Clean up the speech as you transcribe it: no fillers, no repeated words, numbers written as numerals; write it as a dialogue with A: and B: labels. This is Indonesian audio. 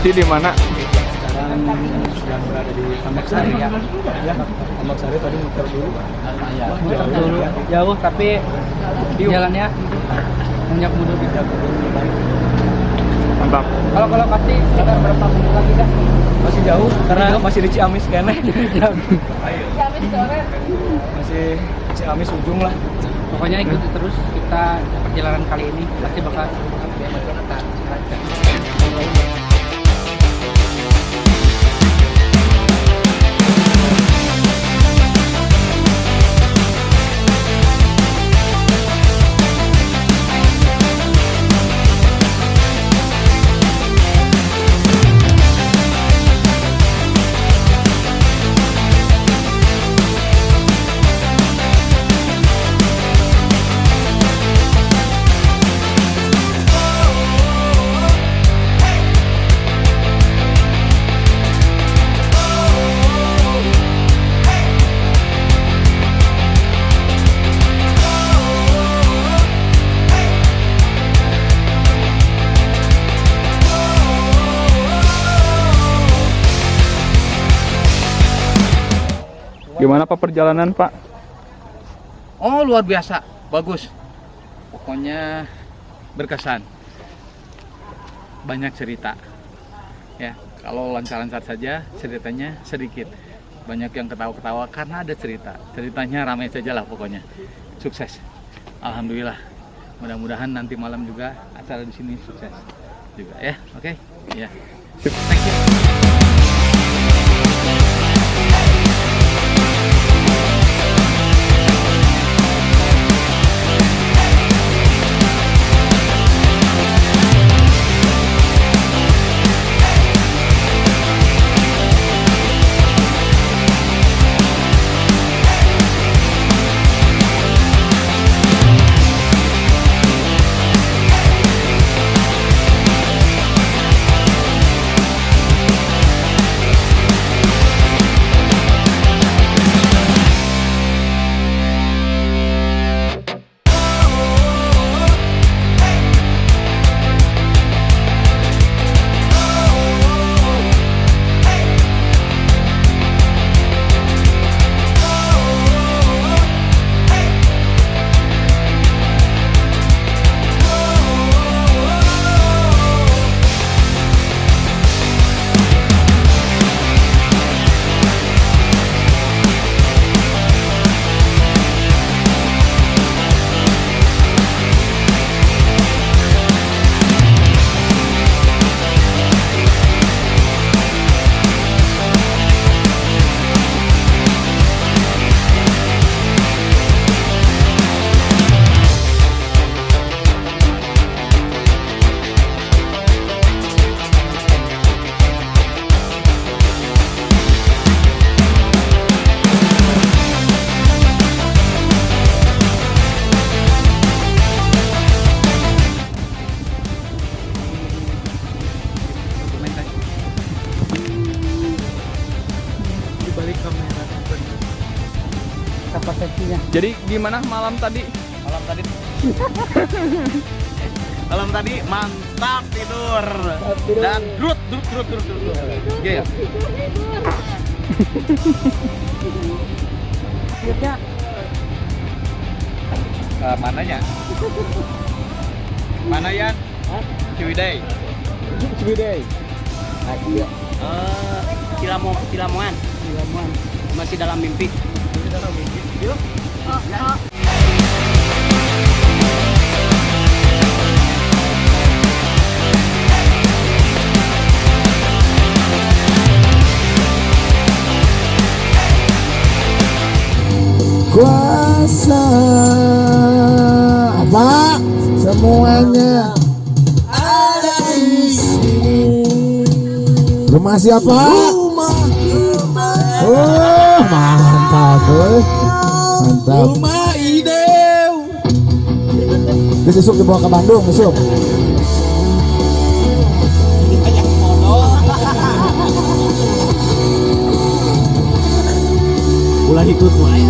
A: posisi di mana?
B: Sekarang sedang berada di Tambak Sari ya. Ya, Tambak Sari tadi muter dulu.
C: Muter dulu jauh tapi jalannya banyak mundur gitu.
A: Mantap.
C: Kalau Kapti sekitar berapa menit lagi dah?
B: Masih jauh karena masih di Ciamis kayaknya.
C: Ciamis sore.
B: Masih Ciamis ujung lah.
C: Pokoknya ikuti terus kita perjalanan kali ini pasti bakal lancar.
A: Gimana Pak perjalanan Pak?
D: Oh, luar biasa, bagus. Pokoknya berkesan. Banyak cerita. Ya, kalau lancar-lancar saja ceritanya sedikit. Banyak yang ketawa-ketawa karena ada cerita. Ceritanya ramai saja lah pokoknya. Sukses. Alhamdulillah. Mudah-mudahan nanti malam juga acara di sini sukses juga ya. Oke. Ya. Thank you.
C: Kapasitasnya.
A: Jadi gimana malam tadi?
D: Malam tadi mantap tidur. Dan drut. Iya ya.
C: Lihatnya
D: Mananya? Mana Yan? Ciwidey.
B: Ciwidey.
D: Cilamongan. Masih dalam mimpi.
E: Kuasa apa semuanya ada di sini. Rumah siapa? Oh, mantap, mantap.
D: Rumah Idew.
E: Terus Isuk dibawa ke Bandung, Isuk.
D: Ulah ikut wae.